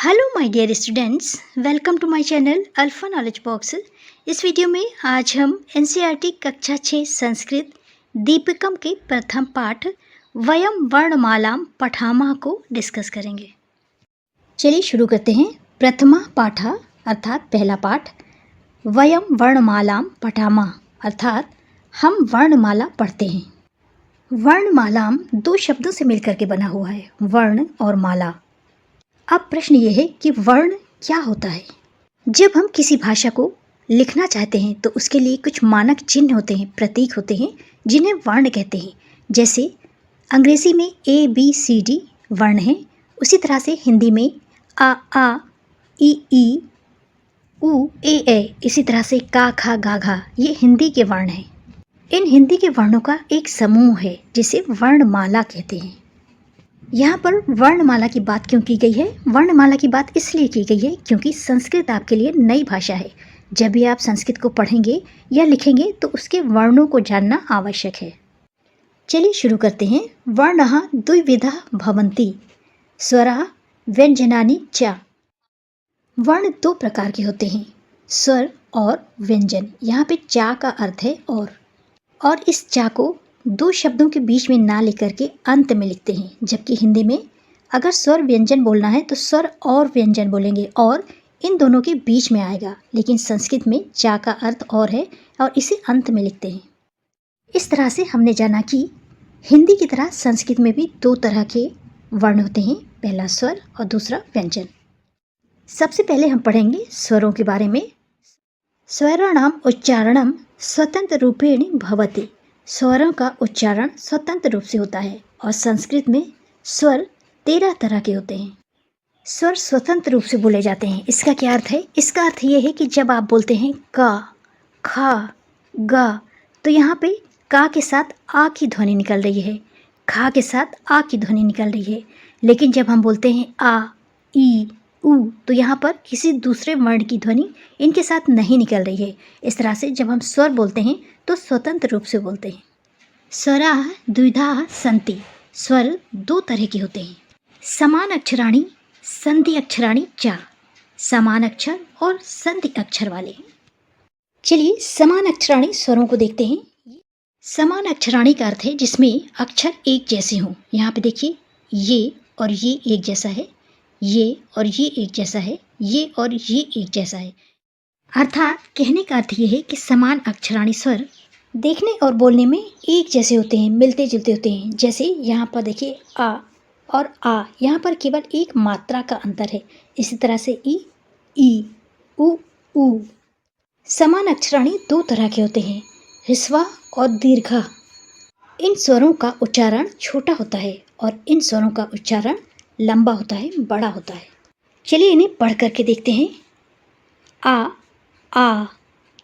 Hello my dear students, welcome to my channel alpha knowledge box. इस video में आज हम एनसीईआरटी कक्षा 6 संस्कृत दीपिकम के प्रथम पाठ वयम वर्णमालाम पठामः को डिस्कस करेंगे। चलिए शुरू करते हैं। प्रथमा पाठा अर्थात पहला पाठ, वयम वर्णमालाम पठामः अर्थात हम वर्णमाला पढ़ते हैं। वर्णमालाम दो शब्दों से मिलकर के बना हुआ है, वर्ण और माला। अब प्रश्न ये है कि वर्ण क्या होता है। जब हम किसी भाषा को लिखना चाहते हैं तो उसके लिए कुछ मानक चिन्ह होते हैं, प्रतीक होते हैं, जिन्हें वर्ण कहते हैं। जैसे अंग्रेजी में ABCD वर्ण हैं, उसी तरह से हिंदी में आ ई उ ए, इसी तरह से का खा गा घा, ये हिंदी के वर्ण हैं। इन हिंदी के वर्णों का एक समूह है जिसे वर्णमाला कहते हैं। यहाँ पर वर्णमाला की बात क्यों की गई है? वर्णमाला की बात इसलिए की गई है क्योंकि संस्कृत आपके लिए नई भाषा है। जब भी आप संस्कृत को पढ़ेंगे या लिखेंगे तो उसके वर्णों को जानना आवश्यक है। चलिए शुरू करते हैं। वर्णः द्विविधा भवन्ति, स्वरः व्यंजनानि च। वर्ण दो प्रकार के होते हैं, स्वर और व्यंजन। यहाँ पे चा का अर्थ है और इस चा को दो शब्दों के बीच में ना लेकर के अंत में लिखते हैं। जबकि हिंदी में अगर स्वर व्यंजन बोलना है तो स्वर और व्यंजन बोलेंगे और इन दोनों के बीच में आएगा। लेकिन संस्कृत में चा का अर्थ और है और इसे अंत में लिखते हैं। इस तरह से हमने जाना कि हिंदी की तरह संस्कृत में भी दो तरह के वर्ण होते हैं, पहला स्वर और दूसरा व्यंजन। सबसे पहले हम पढ़ेंगे स्वरों के बारे में। स्वराणाम उच्चारणम स्वतंत्र रूपेण भवति। स्वरों का उच्चारण स्वतंत्र रूप से होता है और संस्कृत में स्वर 13 तरह के होते हैं। स्वर स्वतंत्र रूप से बोले जाते हैं। इसका क्या अर्थ है? इसका अर्थ ये है कि जब आप बोलते हैं का, खा, गा, तो यहाँ पे का के साथ आ की ध्वनि निकल रही है, खा के साथ आ की ध्वनि निकल रही है। लेकिन जब हम बोलते हैं आ, ई, उ, तो यहाँ पर किसी दूसरे वर्ण की ध्वनि इनके साथ नहीं निकल रही है। इस तरह से जब हम स्वर बोलते हैं तो स्वतंत्र रूप से बोलते हैं। स्वराः द्विधा सन्ति। स्वर दो तरह के होते हैं, समान अक्षराणि, संधि अक्षराणि च। समान अक्षर और संधि अक्षर वाले। चलिए समान अक्षराणि स्वरों को देखते हैं। समान अक्षराणि का अर्थ है जिसमें अक्षर एक जैसे हों। यहाँ पे देखिए, ये और ये एक जैसा है, ये और ये एक जैसा है, ये और ये एक जैसा है। अर्थात कहने का अर्थ ये है कि समान अक्षराणि स्वर देखने और बोलने में एक जैसे होते हैं, मिलते जुलते होते हैं। जैसे यहाँ पर देखिए आ और आ, यहाँ पर केवल एक मात्रा का अंतर है। इसी तरह से ई, उ। समान अक्षराणि दो तरह के होते हैं, ह्रस्व और दीर्घ। इन स्वरों का उच्चारण छोटा होता है और इन स्वरों का उच्चारण लंबा होता है, बड़ा होता है। चलिए इन्हें पढ़ करके देखते हैं। आ,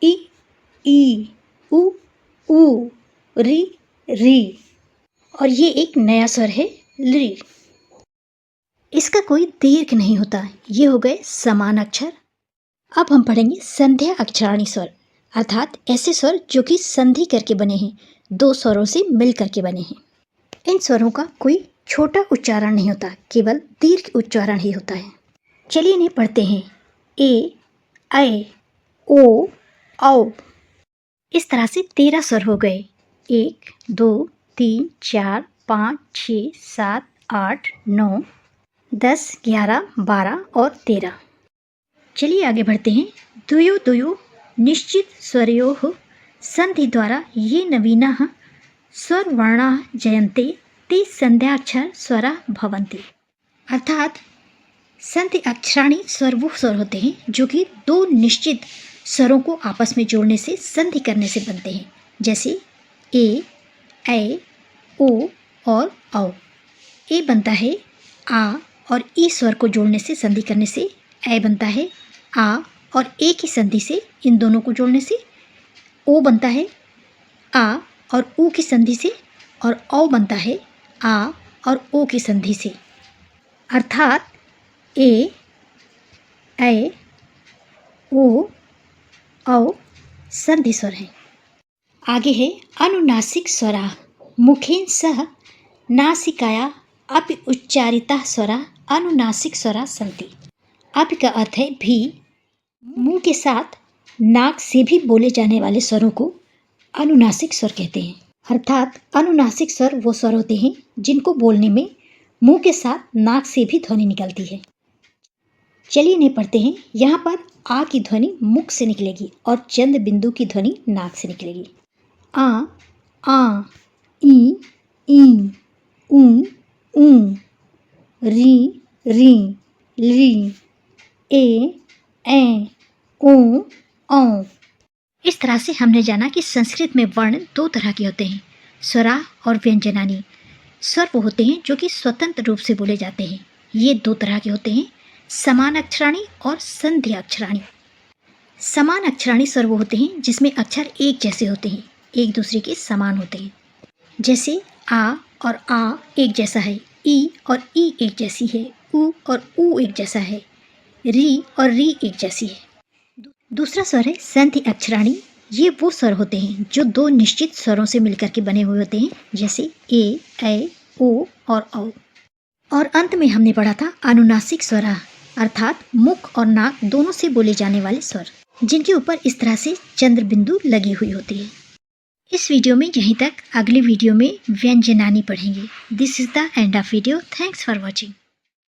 ई, उ, री। और ये एक नया स्वर है, ली। इसका कोई दीर्घ नहीं होता। ये हो गए समान अक्षर। अब हम पढ़ेंगे संध्या अक्षराणि स्वर, अर्थात ऐसे स्वर जो कि संधि करके बने हैं, दो स्वरों से मिल करके बने हैं। इन स्वरों का कोई छोटा उच्चारण नहीं होता, केवल दीर्घ उच्चारण ही होता है। चलिए इन्हें पढ़ते हैं। ए, ओ, औ। इस तरह से 13 स्वर हो गए। 1, 2, 3, 4, 5, 6, 7, 8, 9, 10, 11, 12 और 13। चलिए आगे बढ़ते हैं। द्वयो निश्चित स्वरयोः संधि द्वारा ये नवीनाः स्वरवर्णाः जयन्ते ते संध्याक्षर स्वरा भवन्ति। अर्थात संधि अक्षराणि स्वर वो स्वर होते हैं जो कि दो निश्चित स्वरों को आपस में जोड़ने से, संधि करने से बनते हैं। जैसे ए, ओ और औ। ए बनता है आ और ई स्वर को जोड़ने से, संधि करने से ए बनता है आ, और ए की संधि से, इन दोनों को जोड़ने से ओ बनता है आ और ऊ की संधि से, और औ बनता है आ और ओ की संधि से। अर्थात ए, ओ, औ संधि स्वर है। आगे है अनुनासिक स्वरा, मुखेन सह नासिकाया अपि उच्चारिताः स्वरा अनुनासिक स्वरा सन्ति। अब का अर्थ है भी। मुंह के साथ नाक से भी बोले जाने वाले स्वरों को अनुनासिक स्वर कहते हैं। अर्थात अनुनासिक स्वर वो स्वर होते हैं जिनको बोलने में मुंह के साथ नाक से भी ध्वनि निकलती है। चलिए इन्हें पढ़ते हैं। यहाँ पर आ की ध्वनि मुख से निकलेगी और चंद्र बिंदु की ध्वनि नाक से निकलेगी। आ, ई, ऊ, री, ली, ए, ओ, औ। इस तरह से हमने जाना कि संस्कृत में वर्ण दो तरह के होते हैं, स्वरा और व्यंजनानी। स्वर वो होते हैं जो कि स्वतंत्र रूप से बोले जाते हैं। ये दो तरह के होते हैं, समान अक्षराणी और संधि अक्षराणी। समान अक्षराणी स्वर वो होते हैं जिसमें अक्षर एक जैसे होते हैं, एक दूसरे के समान होते हैं। जैसे आ और आ एक जैसा है, ई और ई एक जैसी है, ऊ और ऊ एक जैसा है, री और री एक जैसी है। दूसरा स्वर है संधि अक्षराणी। ये वो स्वर होते हैं जो दो निश्चित स्वरों से मिलकर के बने हुए होते हैं, जैसे ए, ओ और औ। और अंत में हमने पढ़ा था अनुनासिक स्वरा, अर्थात मुख और नाक दोनों से बोले जाने वाले स्वर, जिनके ऊपर इस तरह से चंद्र बिंदु लगी हुई होती है। इस वीडियो में यहीं तक। अगले वीडियो में व्यंजनानी पढ़ेंगे। This is the end of video. Thanks for watching.